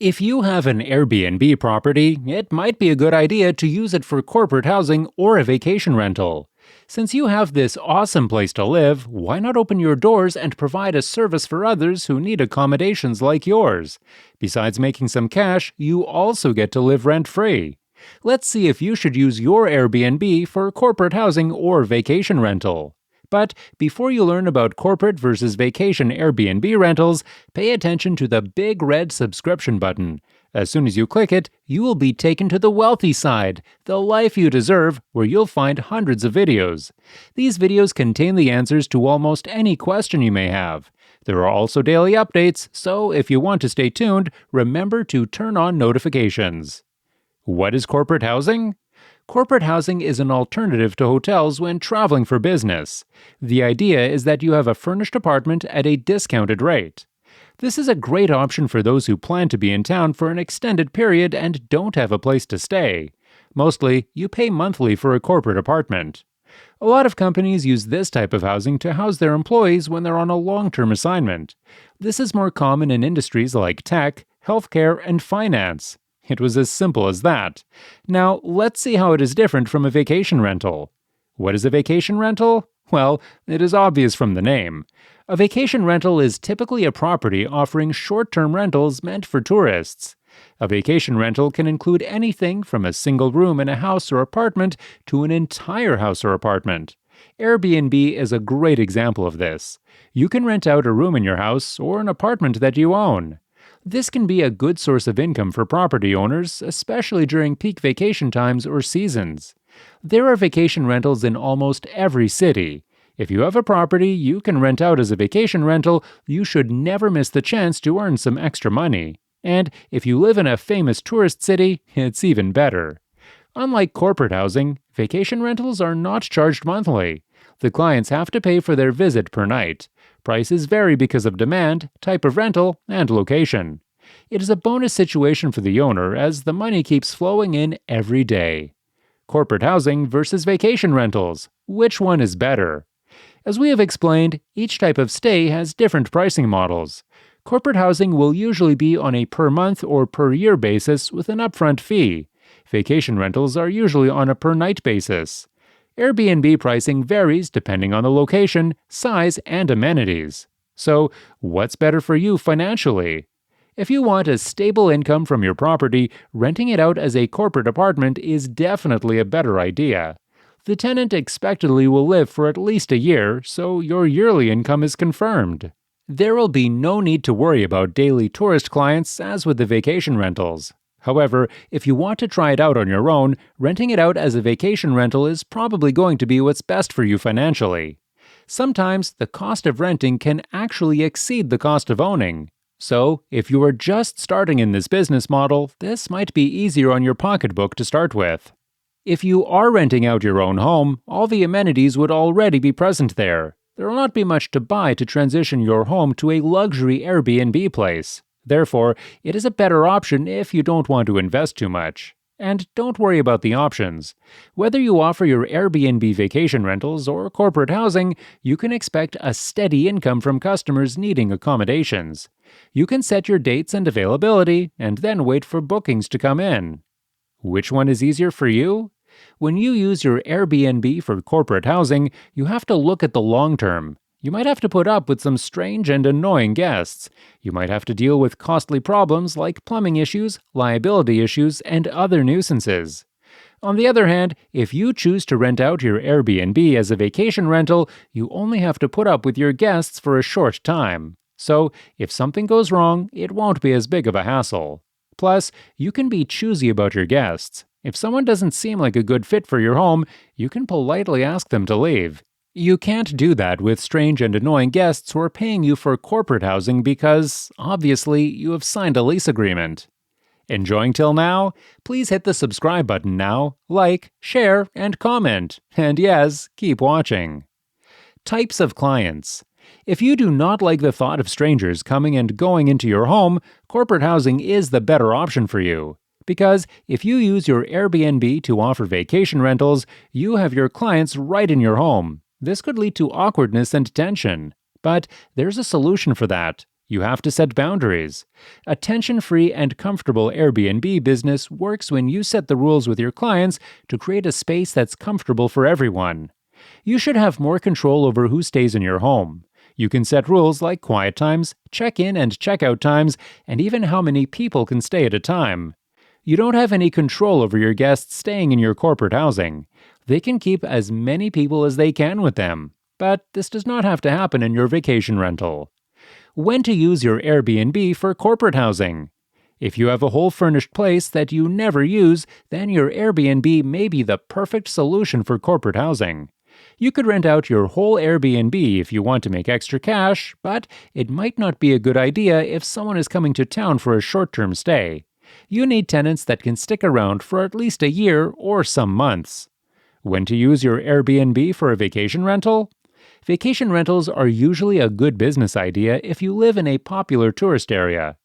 If you have an Airbnb property, it might be a good idea to use it for corporate housing or a vacation rental. Since you have this awesome place to live, why not open your doors and provide a service for others who need accommodations like yours? Besides making some cash, you also get to live rent-free. Let's see if you should use your Airbnb for corporate housing or vacation rental. But before you learn about corporate versus vacation Airbnb rentals, pay attention to the big red subscription button. As soon as you click it, you will be taken to the wealthy side, the life you deserve, where you'll find hundreds of videos. These videos contain the answers to almost any question you may have. There are also daily updates, so if you want to stay tuned, remember to turn on notifications. What is corporate housing? Corporate housing is an alternative to hotels when traveling for business. The idea is that you have a furnished apartment at a discounted rate. This is a great option for those who plan to be in town for an extended period and don't have a place to stay. Mostly, you pay monthly for a corporate apartment. A lot of companies use this type of housing to house their employees when they're on a long-term assignment. This is more common in industries like tech, healthcare, and finance. It was as simple as that. Now, let's see how it is different from a vacation rental. What is a vacation rental? Well, it is obvious from the name. A vacation rental is typically a property offering short-term rentals meant for tourists. A vacation rental can include anything from a single room in a house or apartment to an entire house or apartment. Airbnb is a great example of this. You can rent out a room in your house or an apartment that you own. This can be a good source of income for property owners, especially during peak vacation times or seasons. There are vacation rentals in almost every city. If you have a property you can rent out as a vacation rental, you should never miss the chance to earn some extra money. And if you live in a famous tourist city, it's even better. Unlike corporate housing, vacation rentals are not charged monthly. The clients have to pay for their visit per night. Prices vary because of demand, type of rental, and location. It is a bonus situation for the owner as the money keeps flowing in every day. Corporate housing versus vacation rentals. Which one is better? As we have explained, each type of stay has different pricing models. Corporate housing will usually be on a per-month or per-year basis with an upfront fee. Vacation rentals are usually on a per-night basis. Airbnb pricing varies depending on the location, size, and amenities. So, what's better for you financially? If you want a stable income from your property, renting it out as a corporate apartment is definitely a better idea. The tenant expectedly will live for at least a year, so your yearly income is confirmed. There will be no need to worry about daily tourist clients as with the vacation rentals. However, if you want to try it out on your own, renting it out as a vacation rental is probably going to be what's best for you financially. Sometimes the cost of renting can actually exceed the cost of owning. So, if you are just starting in this business model, this might be easier on your pocketbook to start with. If you are renting out your own home, all the amenities would already be present there. There will not be much to buy to transition your home to a luxury Airbnb place. Therefore, it is a better option if you don't want to invest too much. And don't worry about the options. Whether you offer your Airbnb vacation rentals or corporate housing, you can expect a steady income from customers needing accommodations. You can set your dates and availability, and then wait for bookings to come in. Which one is easier for you? When you use your Airbnb for corporate housing, you have to look at the long term. You might have to put up with some strange and annoying guests. You might have to deal with costly problems like plumbing issues, liability issues, and other nuisances. On the other hand, if you choose to rent out your Airbnb as a vacation rental, you only have to put up with your guests for a short time. So, if something goes wrong, it won't be as big of a hassle. Plus, you can be choosy about your guests. If someone doesn't seem like a good fit for your home, you can politely ask them to leave. You can't do that with strange and annoying guests who are paying you for corporate housing because, obviously, you have signed a lease agreement. Enjoying till now? Please hit the subscribe button now, like, share, and comment. And yes, keep watching. Types of clients. If you do not like the thought of strangers coming and going into your home, corporate housing is the better option for you. Because if you use your Airbnb to offer vacation rentals, you have your clients right in your home. This could lead to awkwardness and tension. But there's a solution for that. You have to set boundaries. A tension-free and comfortable Airbnb business works when you set the rules with your clients to create a space that's comfortable for everyone. You should have more control over who stays in your home. You can set rules like quiet times, check-in and check-out times, and even how many people can stay at a time. You don't have any control over your guests staying in your corporate housing. They can keep as many people as they can with them, but this does not have to happen in your vacation rental. When to use your Airbnb for corporate housing. If you have a whole furnished place that you never use, then your Airbnb may be the perfect solution for corporate housing. You could rent out your whole Airbnb if you want to make extra cash, but it might not be a good idea if someone is coming to town for a short-term stay. You need tenants that can stick around for at least a year or some months. When to use your Airbnb for a vacation rental? Vacation rentals are usually a good business idea if you live in a popular tourist area.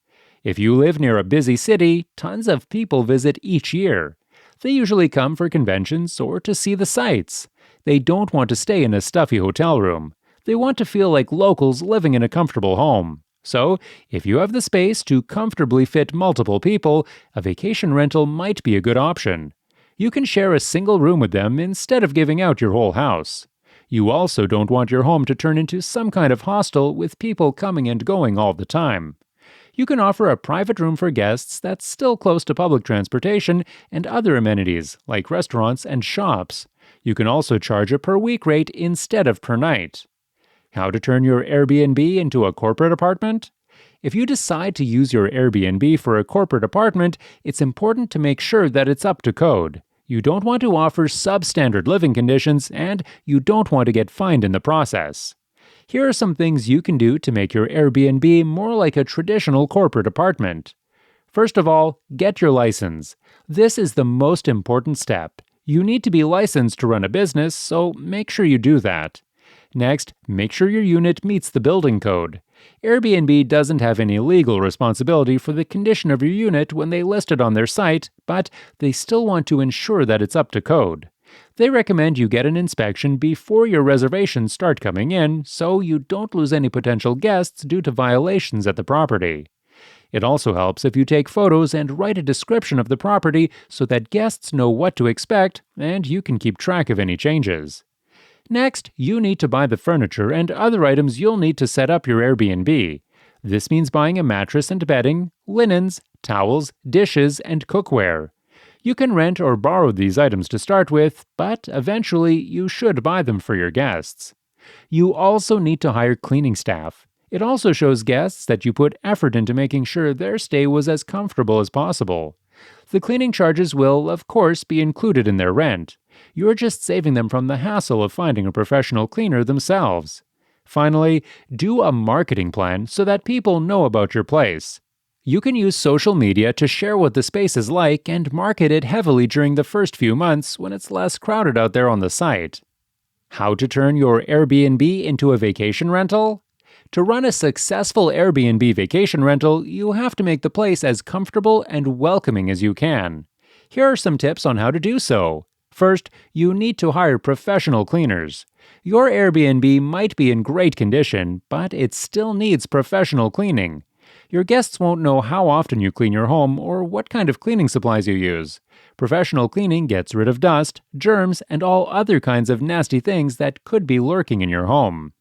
If you live near a busy city, tons of people visit each year. They usually come for conventions or to see the sights. They don't want to stay in a stuffy hotel room. They want to feel like locals living in a comfortable home. So, if you have the space to comfortably fit multiple people, a vacation rental might be a good option. You can share a single room with them instead of giving out your whole house. You also don't want your home to turn into some kind of hostel with people coming and going all the time. You can offer a private room for guests that's still close to public transportation and other amenities like restaurants and shops. You can also charge a per-week rate instead of per night. How to turn your Airbnb into a corporate apartment? If you decide to use your Airbnb for a corporate apartment, it's important to make sure that it's up to code. You don't want to offer substandard living conditions, and you don't want to get fined in the process. Here are some things you can do to make your Airbnb more like a traditional corporate apartment. First of all, get your license. This is the most important step. You need to be licensed to run a business, so make sure you do that. Next, make sure your unit meets the building code. Airbnb doesn't have any legal responsibility for the condition of your unit when they list it on their site, but they still want to ensure that it's up to code. They recommend you get an inspection before your reservations start coming in, so you don't lose any potential guests due to violations at the property. It also helps if you take photos and write a description of the property so that guests know what to expect and you can keep track of any changes. Next, you need to buy the furniture and other items you'll need to set up your Airbnb. This means buying a mattress and bedding, linens, towels, dishes, and cookware. You can rent or borrow these items to start with, but eventually you should buy them for your guests. You also need to hire cleaning staff. It also shows guests that you put effort into making sure their stay was as comfortable as possible. The cleaning charges will, of course, be included in their rent. You're just saving them from the hassle of finding a professional cleaner themselves. Finally, do a marketing plan so that people know about your place. You can use social media to share what the space is like and market it heavily during the first few months when it's less crowded out there on the site. How to turn your Airbnb into a vacation rental? To run a successful Airbnb vacation rental, you have to make the place as comfortable and welcoming as you can. Here are some tips on how to do so. First, you need to hire professional cleaners. Your Airbnb might be in great condition, but it still needs professional cleaning. Your guests won't know how often you clean your home or what kind of cleaning supplies you use. Professional cleaning gets rid of dust, germs, and all other kinds of nasty things that could be lurking in your home.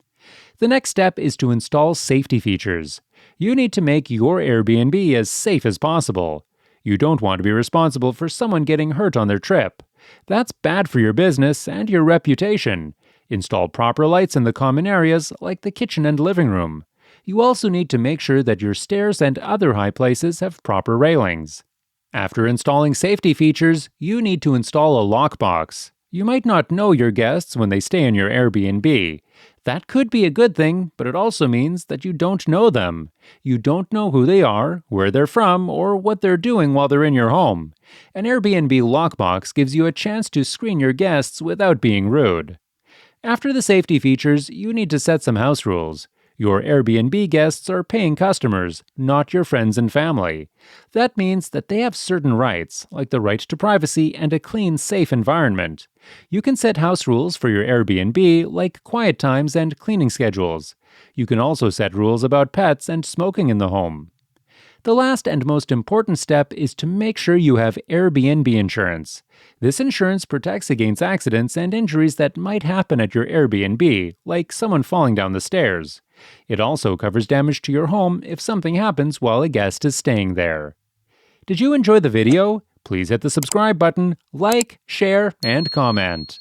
The next step is to install safety features. You need to make your Airbnb as safe as possible. You don't want to be responsible for someone getting hurt on their trip. That's bad for your business and your reputation. Install proper lights in the common areas like the kitchen and living room. You also need to make sure that your stairs and other high places have proper railings. After installing safety features, you need to install a lockbox. You might not know your guests when they stay in your Airbnb. That could be a good thing, but it also means that you don't know them. You don't know who they are, where they're from, or what they're doing while they're in your home. An Airbnb lockbox gives you a chance to screen your guests without being rude. After the safety features, you need to set some house rules. Your Airbnb guests are paying customers, not your friends and family. That means that they have certain rights, like the right to privacy and a clean, safe environment. You can set house rules for your Airbnb, like quiet times and cleaning schedules. You can also set rules about pets and smoking in the home. The last and most important step is to make sure you have Airbnb insurance. This insurance protects against accidents and injuries that might happen at your Airbnb, like someone falling down the stairs. It also covers damage to your home if something happens while a guest is staying there. Did you enjoy the video? Please hit the subscribe button, like, share, and comment.